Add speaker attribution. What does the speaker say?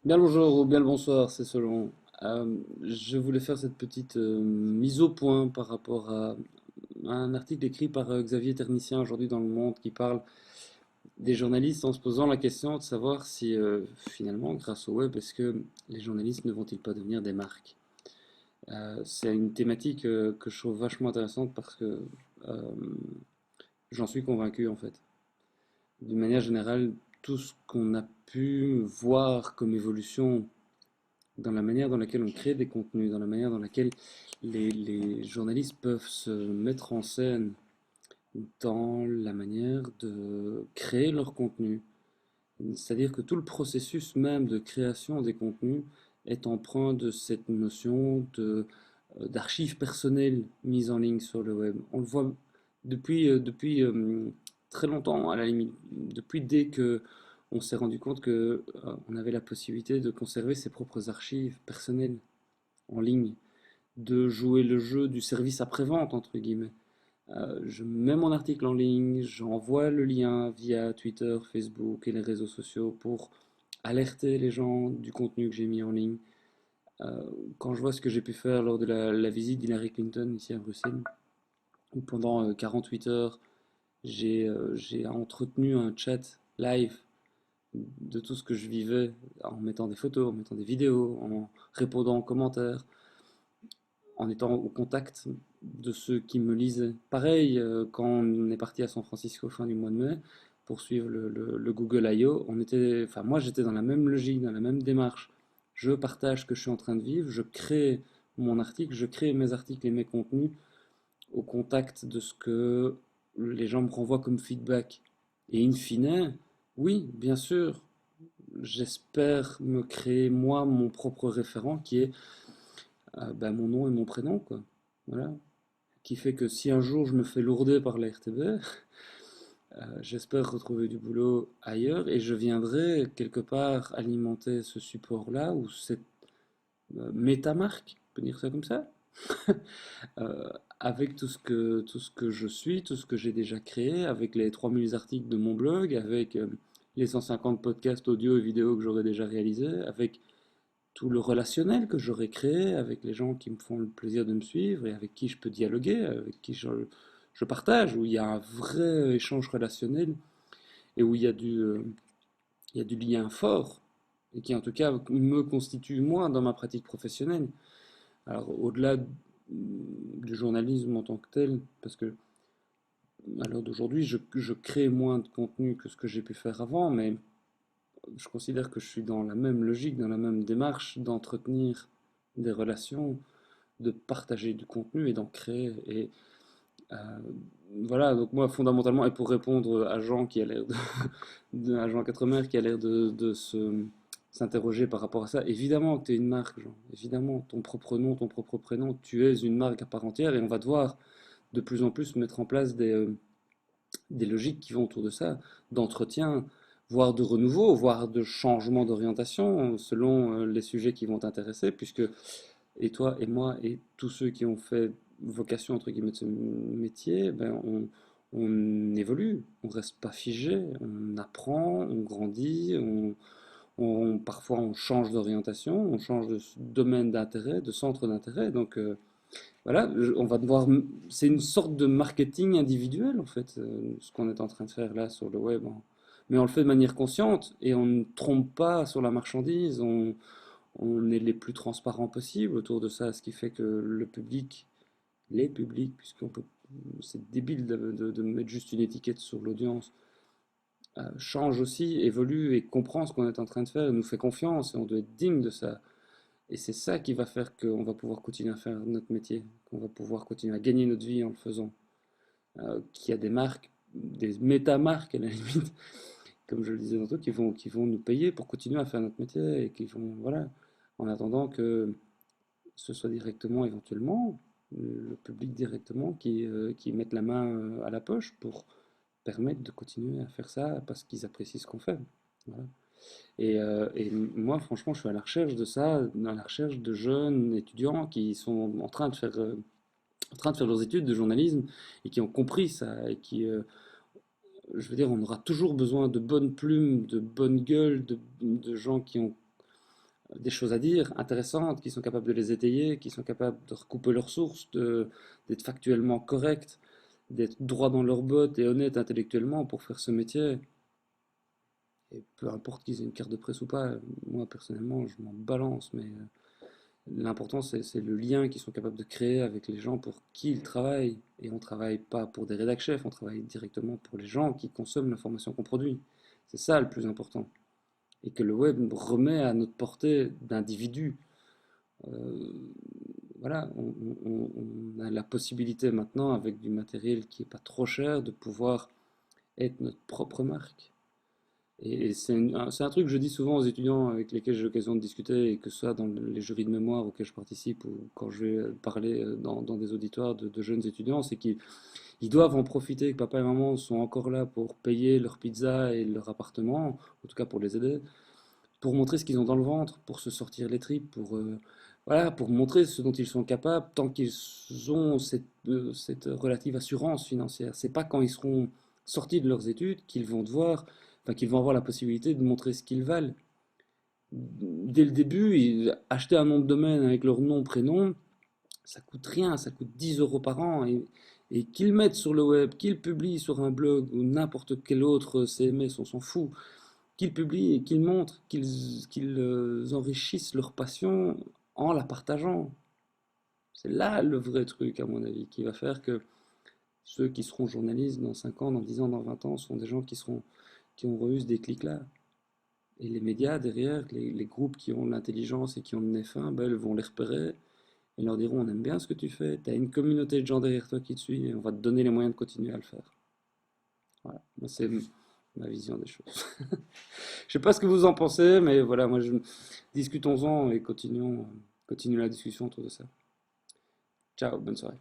Speaker 1: Bien le bonjour ou bien le bonsoir, c'est selon. Je voulais faire cette petite mise au point par rapport à un article écrit par Xavier Ternicien aujourd'hui dans Le Monde qui parle des journalistes en se posant la question de savoir si finalement, grâce au web, est-ce que les journalistes ne vont-ils pas devenir des marques? C'est une thématique que je trouve vachement intéressante parce que euh, j'en suis convaincu en fait. D'une manière générale, tout ce qu'on a pu voir comme évolution dans la manière dans laquelle on crée des contenus, dans la manière dans laquelle les journalistes peuvent se mettre en scène, dans la manière de créer leur contenu. C'est-à-dire que tout le processus même de création des contenus est empreint de cette notion d'archives personnelles mises en ligne sur le web. On le voit depuis très longtemps, à la limite, depuis dès que on s'est rendu compte que on avait la possibilité de conserver ses propres archives personnelles en ligne, de jouer le jeu du service après-vente, entre guillemets. Je mets mon article en ligne, j'envoie le lien via Twitter, Facebook et les réseaux sociaux pour alerter les gens du contenu que j'ai mis en ligne. Euh, Quand je vois ce que j'ai pu faire lors de la visite d'Hillary Clinton ici à Bruxelles, où pendant 48 heures, j'ai entretenu un chat live de tout ce que je vivais en mettant des photos, en mettant des vidéos, en répondant aux commentaires, en étant au contact de ceux qui me lisaient. Pareil, quand on est parti à San Francisco fin du mois de mai pour suivre le Google I.O., enfin moi j'étais dans la même logique, dans la même démarche. Je partage ce que je suis en train de vivre, je crée mon article, je crée mes articles et mes contenus au contact de ce que les gens me renvoient comme feedback. Et in fine, oui, bien sûr, j'espère me créer moi mon propre référent qui est bah, mon nom et mon prénom, quoi. Voilà. Qui fait que si un jour je me fais lourder par la RTB, j'espère retrouver du boulot ailleurs et je viendrai quelque part alimenter ce support-là ou cette métamarque, on peut dire ça comme ça, euh, avec tout ce que je suis, tout ce que j'ai déjà créé, avec les 3000 articles de mon blog, avec les 150 podcasts audio et vidéo que j'aurais déjà réalisés, avec tout le relationnel que j'aurais créé avec les gens qui me font le plaisir de me suivre et avec qui je peux dialoguer, avec qui je partage, où il y a un vrai échange relationnel et où il y a du lien fort et qui en tout cas me constitue moi dans ma pratique professionnelle. Alors au-delà du journalisme en tant que tel, parce que à l'heure d'aujourd'hui je crée moins de contenu que ce que j'ai pu faire avant, mais je considère que je suis dans la même logique, dans la même démarche d'entretenir des relations, de partager du contenu et d'en créer. Et euh, voilà, donc moi fondamentalement, et pour répondre à Jean qui a l'air à Jean Quatremer qui a l'air s'interroger par rapport à ça, évidemment que tu es une marque, Jean. Évidemment, ton propre nom, ton propre prénom, tu es une marque à part entière et on va devoir de plus en plus mettre en place des logiques qui vont autour de ça, d'entretien, voire de renouveau, voire de changement d'orientation selon les sujets qui vont t'intéresser, puisque et toi et moi et tous ceux qui ont fait vocation entre guillemets de ce métier, ben on évolue, on reste pas figé, on apprend, on grandit, parfois on change d'orientation, on change de domaine d'intérêt, de centre d'intérêt, donc voilà, on va devoir. C'est une sorte de marketing individuel, en fait, ce qu'on est en train de faire là sur le web, hein. Mais on le fait de manière consciente et on ne trompe pas sur la marchandise. On est les plus transparents possible autour de ça, ce qui fait que le public, les publics, puisqu'on peut. C'est débile de mettre juste une étiquette sur l'audience, change aussi, évolue et comprend ce qu'on est en train de faire et nous fait confiance et on doit être digne de ça. Et c'est ça qui va faire qu'on va pouvoir continuer à faire notre métier, qu'on va pouvoir continuer à gagner notre vie en le faisant. Qu'il y a des marques, des méta-marques à la limite, comme je le disais tantôt, qui vont nous payer pour continuer à faire notre métier et qui vont, voilà, en attendant que ce soit directement, éventuellement, le public directement qui mette la main à la poche pour permettre de continuer à faire ça parce qu'ils apprécient ce qu'on fait. Voilà. Et moi, franchement, je suis à la recherche de ça, à la recherche de jeunes étudiants qui sont en train de faire leurs études de journalisme et qui ont compris ça et je veux dire, on aura toujours besoin de bonnes plumes, de bonnes gueules, de gens qui ont des choses à dire intéressantes, qui sont capables de les étayer, qui sont capables de recouper leurs sources, d'être factuellement corrects, d'être droits dans leurs bottes et honnêtes intellectuellement pour faire ce métier. Et peu importe qu'ils aient une carte de presse ou pas, moi personnellement, je m'en balance, mais l'important c'est le lien qu'ils sont capables de créer avec les gens pour qui ils travaillent. Et on travaille pas pour des rédac chefs, on travaille directement pour les gens qui consomment l'information qu'on produit. C'est ça le plus important. Et que le web nous remet à notre portée d'individus. Euh, voilà, on a la possibilité maintenant, avec du matériel qui n'est pas trop cher, de pouvoir être notre propre marque. Et c'est un truc que je dis souvent aux étudiants avec lesquels j'ai l'occasion de discuter, et que ce soit dans les jurys de mémoire auxquels je participe ou quand je vais parler dans des auditoires de jeunes étudiants, c'est qu'ils doivent en profiter, que papa et maman sont encore là pour payer leur pizza et leur appartement, en tout cas pour les aider, pour montrer ce qu'ils ont dans le ventre, pour se sortir les tripes, voilà, pour montrer ce dont ils sont capables, tant qu'ils ont cette relative assurance financière. C'est pas quand ils seront sortis de leurs études qu'ils vont devoir, enfin, qu'ils vont avoir la possibilité de montrer ce qu'ils valent. Dès le début, acheter un nom de domaine avec leur nom, prénom, ça coûte rien, ça coûte 10 euros par an. Et qu'ils mettent sur le web, qu'ils publient sur un blog ou n'importe quel autre CMS, on s'en fout, qu'ils publient et qu'ils montrent, qu'ils enrichissent leur passion en la partageant. C'est là le vrai truc, à mon avis, qui va faire que ceux qui seront journalistes dans 5 ans, dans 10 ans, dans 20 ans, sont des gens qui ont eu ce déclic-là. Et les médias derrière, les groupes qui ont l'intelligence et qui ont le nez fin, ben, ils vont les repérer et leur diront on aime bien ce que tu fais, tu as une communauté de gens derrière toi qui te suit et on va te donner les moyens de continuer à le faire. Voilà, moi c'est ma vision des choses. Je sais pas ce que vous en pensez, mais voilà, discutons-en et continuons la discussion autour de ça. Ciao, bonne soirée.